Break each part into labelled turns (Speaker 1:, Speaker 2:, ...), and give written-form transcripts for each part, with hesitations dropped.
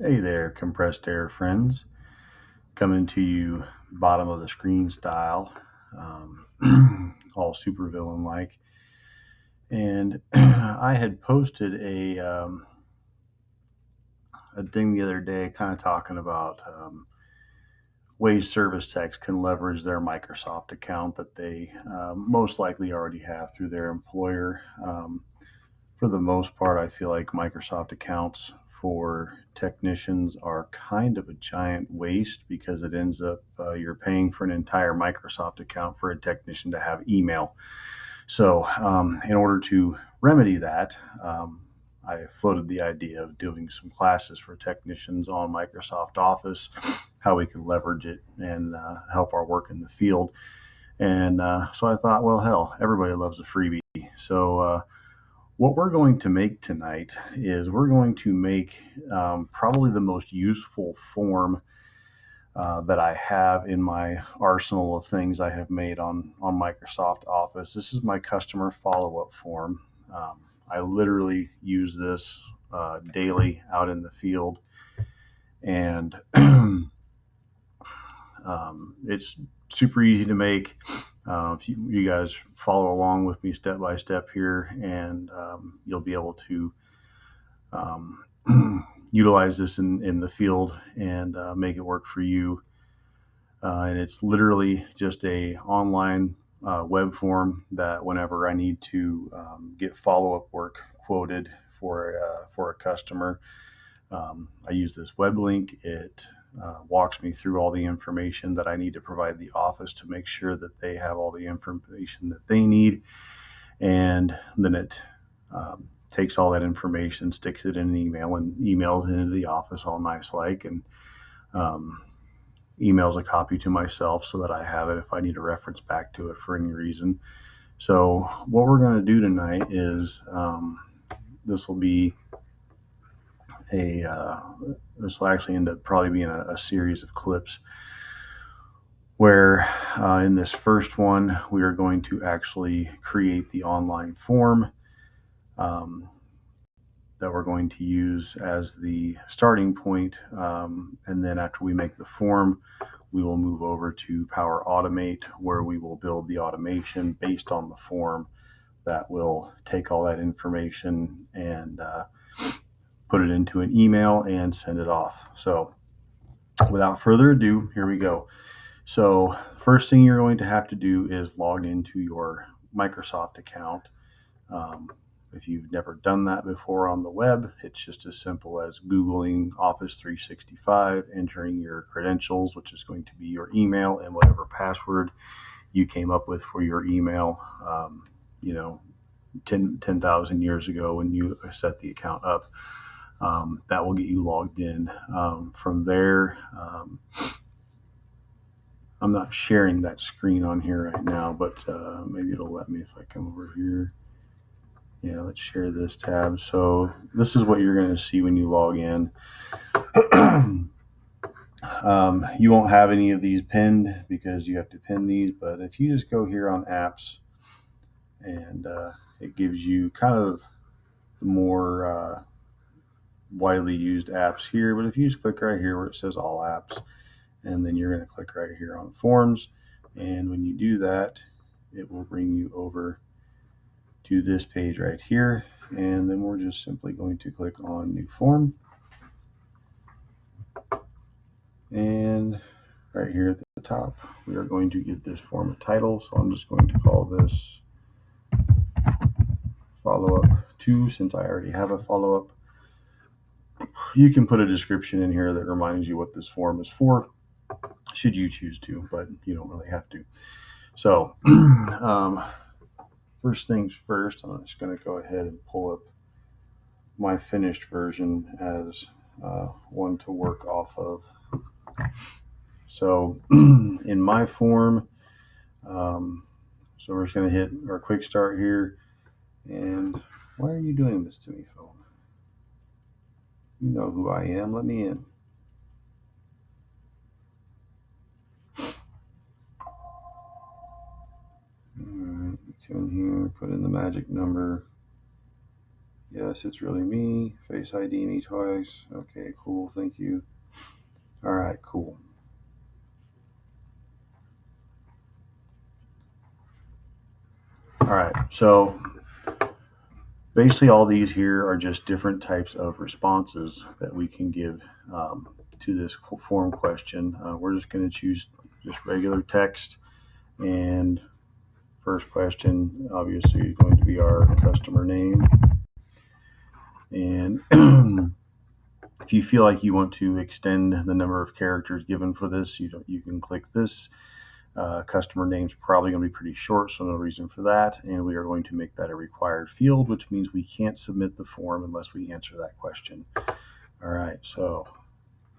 Speaker 1: Hey there, compressed air friends. Coming to you bottom of the screen style, all supervillain like. And I had posted a thing the other day kind of talking about ways service techs can leverage their Microsoft account that they most likely already have through their employer. For the most part, I feel like Microsoft accounts for technicians are kind of a giant waste because it ends up you're paying for an entire Microsoft account for a technician to have email. So, in order to remedy that, I floated the idea of doing some classes for technicians on Microsoft Office, how we can leverage it and help our work in the field. And so I thought, well, hell, everybody loves a freebie. So, what we're going to make tonight is we're going to make probably the most useful form that I have in my arsenal of things I have made on Microsoft Office. This is my customer follow-up form. I literally use this daily out in the field, and it's super easy to make. If you guys follow along with me step by step here, and you'll be able to um, utilize this in the field and make it work for you. And it's literally just a online web form that whenever I need to get follow up work quoted for a customer, I use this web link. It walks me through all the information that I need to provide the office to make sure that they have all the information that they need, and then it takes all that information, sticks it in an email, and emails it into the office all nice like, and um, emails a copy to myself so that I have it if I need to reference back to it for any reason. So what we're going to do tonight is this will be a this will actually end up probably being a series of clips where in this first one we are going to actually create the online form um, that we're going to use as the starting point. And then after we make the form, we will move over to Power Automate, where we will build the automation based on the form that will take all that information and put it into an email and send it off. So without further ado, here we go. So first thing you're going to have to do is log into your Microsoft account. Um, if you've never done that before on the web, it's just as simple as Googling Office 365, entering your credentials, which is going to be your email and whatever password you came up with for your email, you know, 10,000 years ago when you set the account up. That will get you logged in. From there, I'm not sharing that screen on here right now, but maybe it'll let me if I come over here. Yeah, let's share this tab. So this is what you're going to see when you log in. You won't have any of these pinned because you have to pin these, but if you just go here on apps, and it gives you kind of the more widely used apps here, but if you just click right here where it says all apps, and then you're going to click right here on forms, and when you do that, it will bring you over to this page right here, and then we're just simply going to click on new form, and right here at the top we are going to give this form a title. So I'm just going to call this follow-up 2 since I already have a follow-up. You can put a description in here that reminds you what this form is for, should you choose to, but you don't really have to. So first things first, I'm just going to go ahead and pull up my finished version as one to work off of. So in my form, so we're just going to hit our quick start here. And why are you doing this to me, phone? You know who I am. Let me in. All right, come in here, put in the magic number. Yes, it's really me. Face ID me twice. Okay, cool. Thank you. All right, cool. All right, so basically all these here are just different types of responses that we can give to this form question. We're just going to choose just regular text, and first question obviously is going to be our customer name. And if you feel like you want to extend the number of characters given for this, you can click this. Customer name's probably going to be pretty short, so no reason for that. And we are going to make that a required field, which means we can't submit the form unless we answer that question. All right, so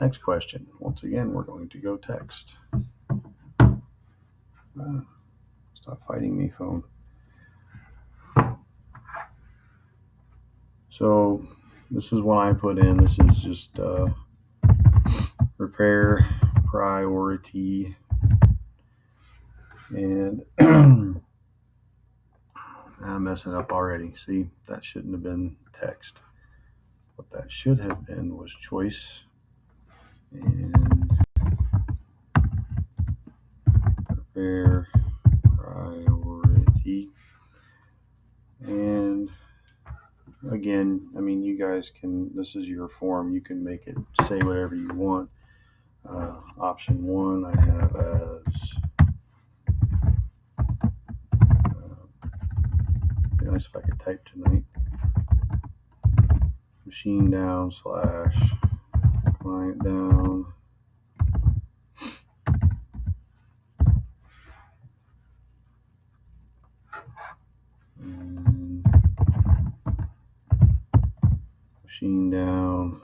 Speaker 1: next question. Once again, we're going to go text. Stop fighting me, phone. So this is one I put in. This is just repair priority. And I'm messing up already. See, that shouldn't have been text. What that should have been was choice. And repair priority. And again, I mean, you guys can, this is your form. You can make it say whatever you want. Option 1 I have as be nice if I could type tonight. Machine down / client down. And machine down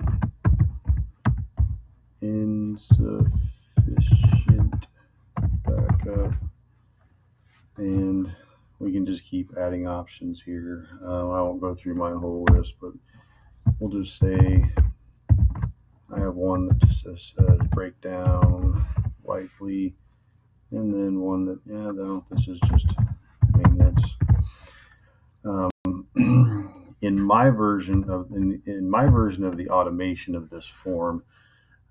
Speaker 1: insufficient backup. And we can just keep adding options here. I won't go through my whole list, but we'll just say I have one that just says breakdown likely, and then one that, yeah, no, this is just maintenance. In my version of the automation of this form,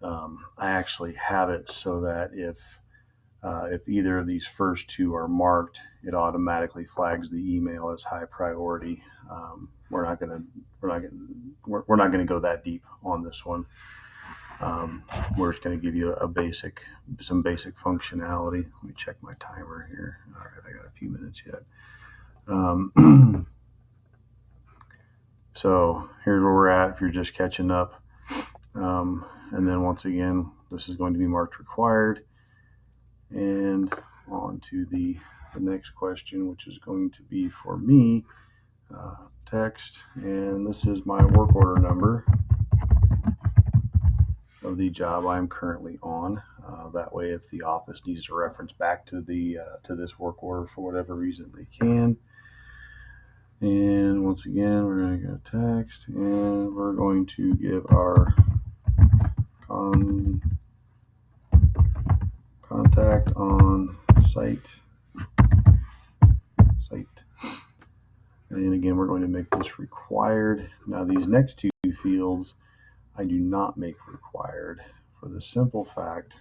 Speaker 1: I actually have it so that if either of these first two are marked, it automatically flags the email as high priority. We're not gonna go that deep on this one. We're just going to give you some basic functionality. Let me check my timer here. All right, I got a few minutes yet. So here's where we're at if you're just catching up. And then once again, this is going to be marked required. And on to the next question, which is going to be for me, text. And this is my work order number of the job I'm currently on. That way, if the office needs to reference back to this work order for whatever reason, they can. And once again, we're going to go text, and we're going to give our contact on site. And again, we're going to make this required. Now, these next two fields I do not make required for the simple fact.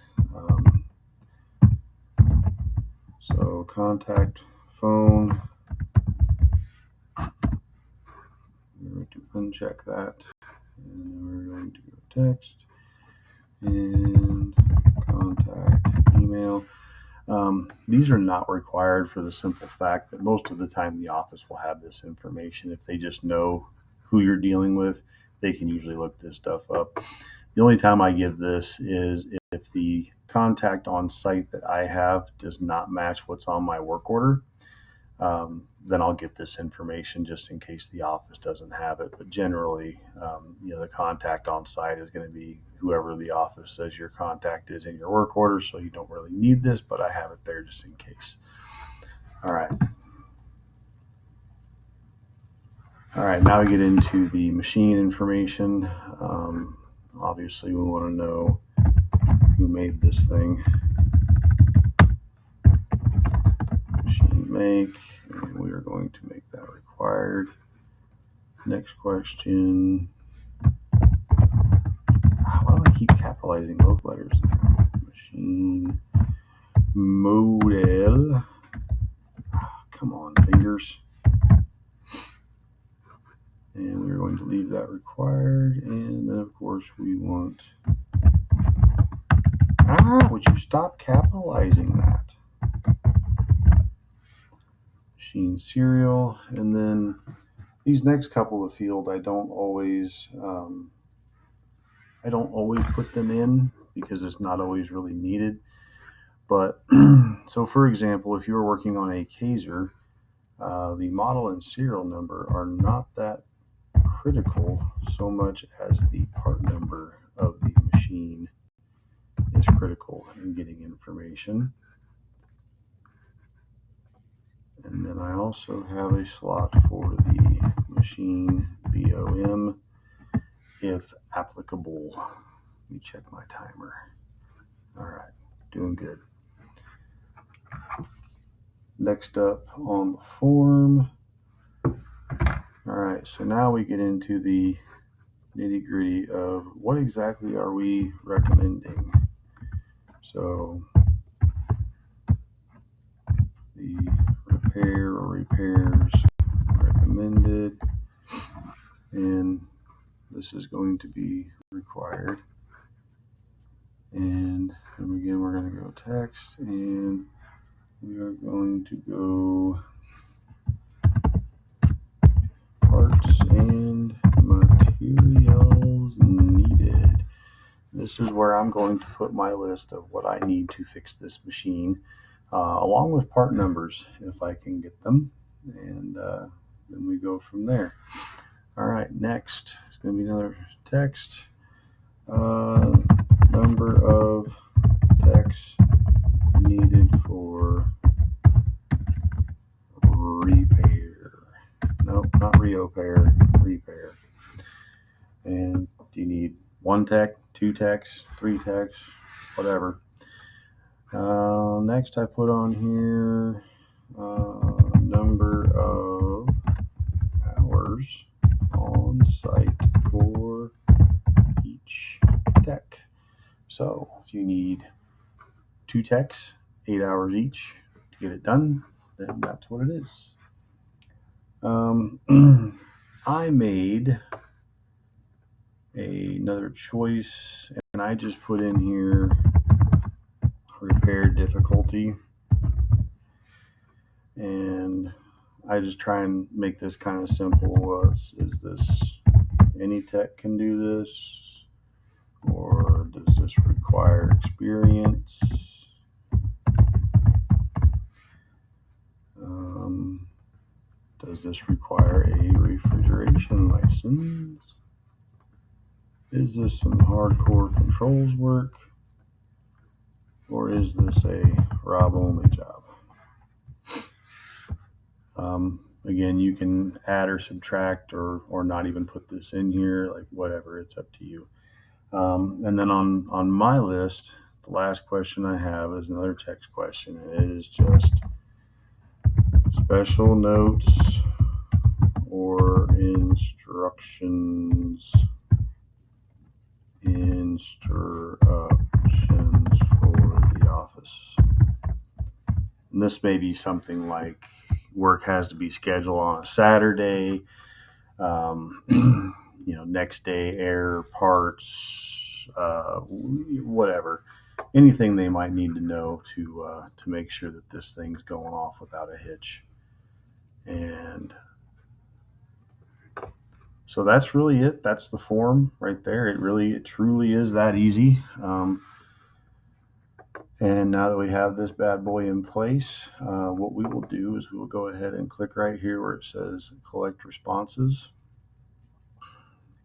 Speaker 1: So contact phone, we're going to uncheck that, and then we're going to go text and contact email. These are not required for the simple fact that most of the time the office will have this information. If they just know who you're dealing with, they can usually look this stuff up. The only time I give this is if the contact on site that I have does not match what's on my work order. Then I'll get this information just in case the office doesn't have it. But generally, the contact on site is going to be whoever the office says your contact is in your work order. So you don't really need this, but I have it there just in case. All right. Now we get into the machine information. Obviously, we want to know who made this thing. Machine make, and we are going to make that required. Next question. Why do I keep capitalizing both letters? Machine model. Come on, fingers. And we're going to leave that required. And then, of course, we want... would you stop capitalizing that? Machine serial. And then these next couple of fields, I don't always put them in because it's not always really needed. But so, for example, if you're working on a Kaiser, the model and serial number are not that critical so much as the part number of the machine is critical in getting information. And then I also have a slot for the machine BOM if applicable. Let me check my timer. All right, doing good. Next up on the form. All right, so now we get into the nitty-gritty of what exactly are we recommending. So the repair or repairs recommended, and this is going to be required. And then again, we're going to go text, and we are going to go parts and materials needed. This is where I'm going to put my list of what I need to fix this machine, along with part numbers if I can get them, and then we go from there. All right, next is going to be another text. Number of texts needed for repair. Nope, not repair, repair. And do you need one tech, two techs, three techs, whatever. Next I put on here number of hours on site for each tech. So if you need two techs, 8 hours each to get it done, then that's what it is. I made another choice, and I just put in here repair difficulty, and I just try and make this kind of simple. Is this any tech can do this, or does this require experience? Does this require a refrigeration license? Is this some hardcore controls work? Or is this a Rob only job? Again, you can add or subtract or not even put this in here, like whatever, it's up to you. And then on my list, the last question I have is another text question. It is just special notes or instructions for the office. And this may be something like work has to be scheduled on a Saturday, next day air parts, whatever, anything they might need to know to make sure that this thing's going off without a hitch. And so that's really it. That's the form right there. It truly is that easy. And now that we have this bad boy in place, what we will do is we will go ahead and click right here where it says collect responses.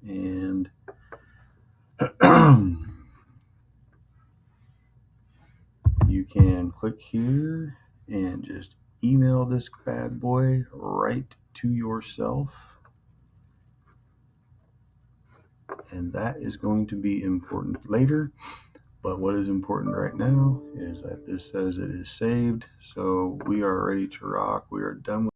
Speaker 1: And you can click here and just email this bad boy right to yourself. And that is going to be important later. But what is important right now is that this says it is saved. So we are ready to rock. We are done with